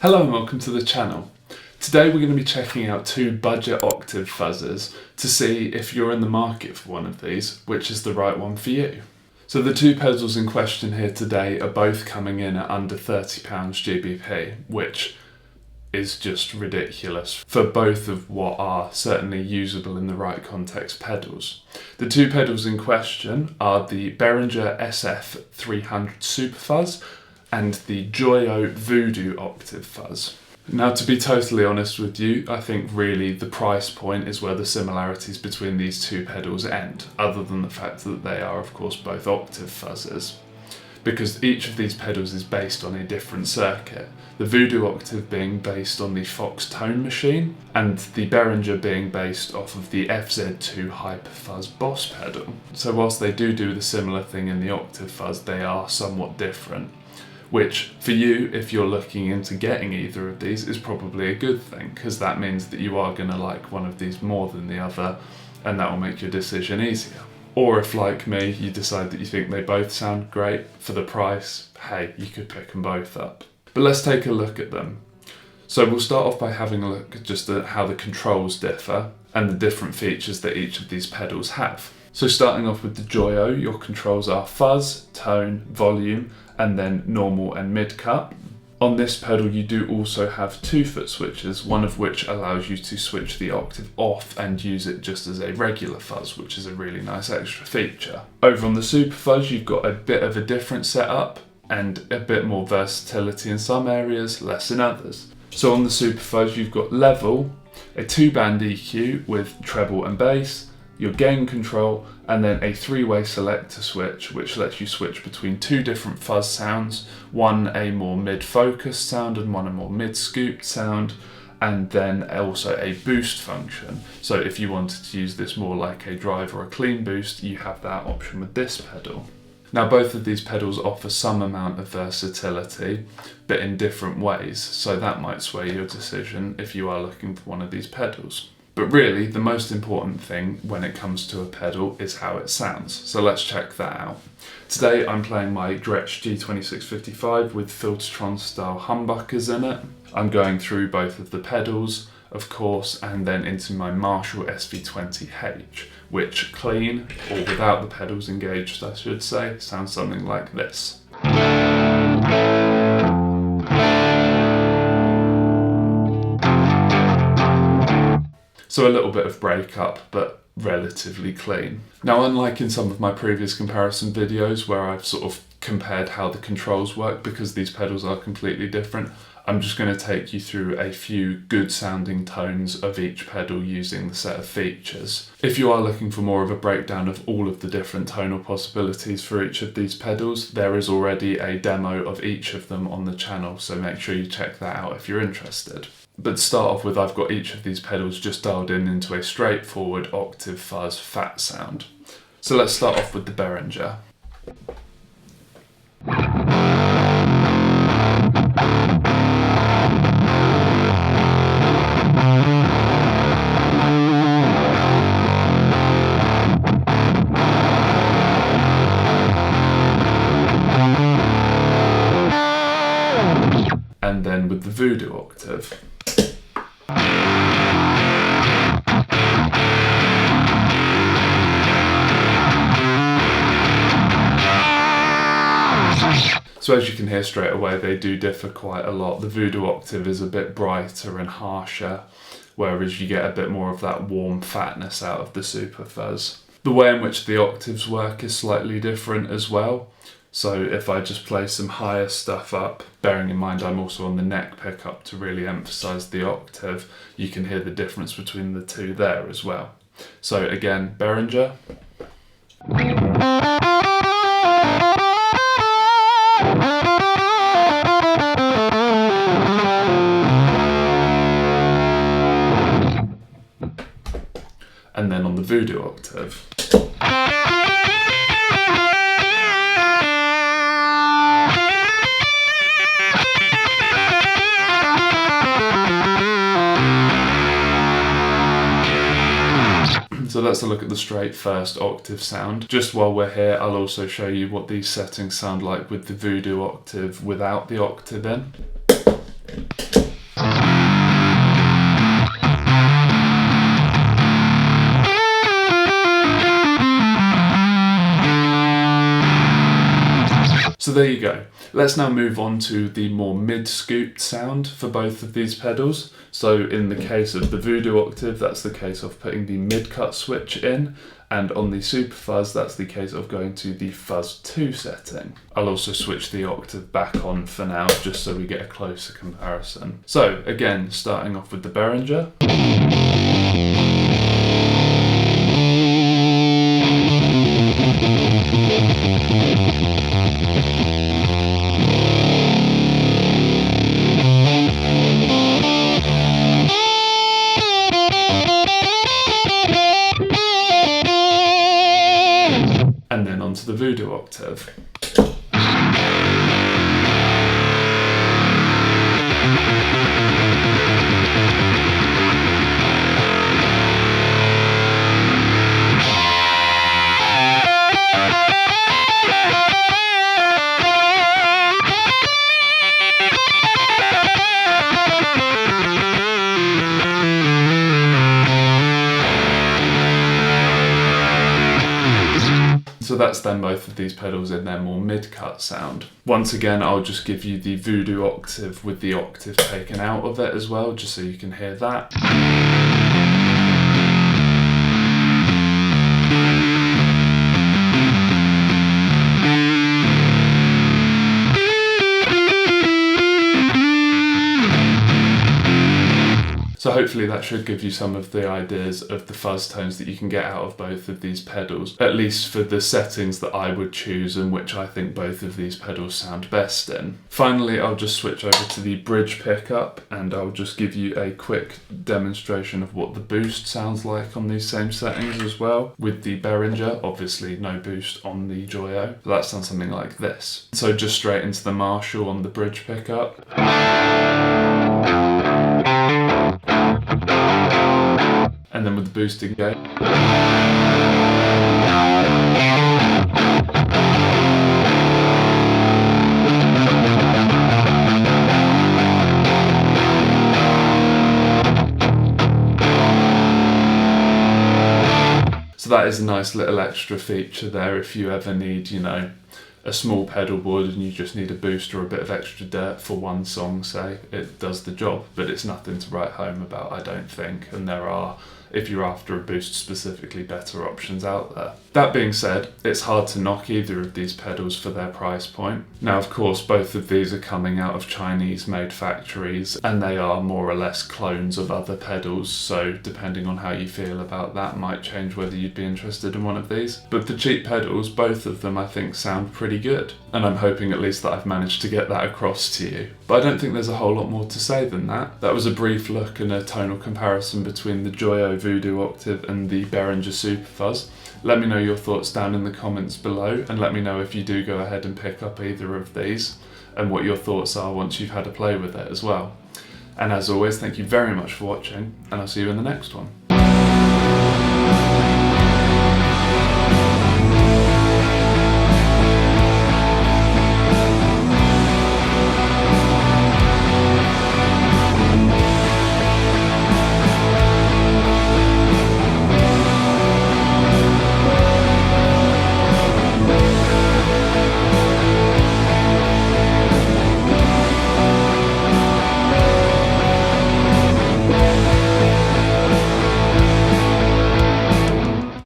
Hello and welcome to the channel. Today we're going to be checking out two budget octave fuzzes to see if you're in the market for one of these, which is the right one for you. So the two pedals in question here today are both coming in at under £30 GBP, which is just ridiculous for both of what are certainly usable in the right context pedals. The two pedals in question are the Behringer SF300 Super Fuzz and the Joyo Voodoo Octave Fuzz. Now, to be totally honest with you, I think really the price point is where the similarities between these two pedals end, other than the fact that they are of course both octave fuzzes. Because each of these pedals is based on a different circuit, the Voodoo Octave being based on the Fox Tone Machine, and the Behringer being based off of the FZ2 Hyper Fuzz Boss pedal. So whilst they do the similar thing in the octave fuzz, they are somewhat different. Which, for you, if you're looking into getting either of these, is probably a good thing, because that means that you are going to like one of these more than the other, and that will make your decision easier. Or if, like me, you decide that you think they both sound great for the price, hey, you could pick them both up. But let's take a look at them. So we'll start off by having a look at just how the controls differ, and the different features that each of these pedals have. So starting off with the Joyo, your controls are fuzz, tone, volume, and then normal and mid-cut. On this pedal you do also have 2-foot switches, one of which allows you to switch the octave off and use it just as a regular fuzz, which is a really nice extra feature. Over on the Super Fuzz you've got a bit of a different setup and a bit more versatility in some areas, less in others. So on the Super Fuzz you've got level, a 2-band EQ with treble and bass, your gain control, and then a 3-way selector switch, which lets you switch between two different fuzz sounds, one a more mid-focused sound and one a more mid-scooped sound, and then also a boost function. So if you wanted to use this more like a drive or a clean boost, you have that option with this pedal. Now both of these pedals offer some amount of versatility, but in different ways, so that might sway your decision if you are looking for one of these pedals. But really, the most important thing when it comes to a pedal is how it sounds, so let's check that out. Today I'm playing my Gretsch G2655 with Filtertron style humbuckers in it. I'm going through both of the pedals, of course, and then into my Marshall SV20H, which clean, or without the pedals engaged I should say, sounds something like this. So a little bit of breakup, but relatively clean. Now, unlike in some of my previous comparison videos where I've sort of compared how the controls work, because these pedals are completely different, I'm just going to take you through a few good sounding tones of each pedal using the set of features. If you are looking for more of a breakdown of all of the different tonal possibilities for each of these pedals, there is already a demo of each of them on the channel, so make sure you check that out if you're interested. But to start off with, I've got each of these pedals just dialed in into a straightforward octave fuzz fat sound. So let's start off with the Behringer. And then with the Voodoo Octave. So as you can hear straight away, they do differ quite a lot. The Voodoo Octave is a bit brighter and harsher, whereas you get a bit more of that warm fatness out of the Super Fuzz. The way in which the octaves work is slightly different as well. So if I just play some higher stuff up, bearing in mind I'm also on the neck pickup to really emphasize the octave, you can hear the difference between the two there as well. So again, Behringer. And then on the Voodoo Octave. So let's look at the straight first octave sound. Just while we're here, I'll also show you what these settings sound like with the Voodoo Octave without the octave in. So there you go. Let's now move on to the more mid-scooped sound for both of these pedals. So in the case of the Voodoo Octave, that's the case of putting the mid-cut switch in, and on the Super Fuzz, that's the case of going to the Fuzz 2 setting. I'll also switch the octave back on for now, just so we get a closer comparison. So again, starting off with the Behringer. And then onto the Voodoo Octave. So that's then both of these pedals in their more mid-cut sound. Once again, I'll just give you the Voodoo Octave with the octave taken out of it as well, just so you can hear that. So hopefully that should give you some of the ideas of the fuzz tones that you can get out of both of these pedals, at least for the settings that I would choose and which I think both of these pedals sound best in. Finally, I'll just switch over to the bridge pickup and I'll just give you a quick demonstration of what the boost sounds like on these same settings as well. With the Behringer, obviously no boost on the Joyo, but that sounds something like this. So just straight into the Marshall on the bridge pickup. And then with the boost again. So that is a nice little extra feature there if you ever need, you know, a small pedal board and you just need a boost or a bit of extra dirt for one song, say. It does the job, but it's nothing to write home about, I don't think, and there are, if you're after a boost specifically, better options out there. That being said, it's hard to knock either of these pedals for their price point. Now, of course, both of these are coming out of Chinese-made factories, and they are more or less clones of other pedals, so depending on how you feel about that might change whether you'd be interested in one of these. But the cheap pedals, both of them I think sound pretty good, and I'm hoping at least that I've managed to get that across to you. But I don't think there's a whole lot more to say than that. That was a brief look and a tonal comparison between the Joyo Voodoo Octave and the Behringer Super Fuzz. Let me know your thoughts down in the comments below, and let me know if you do go ahead and pick up either of these and what your thoughts are once you've had a play with it as well. And as always, thank you very much for watching, and I'll see you in the next one.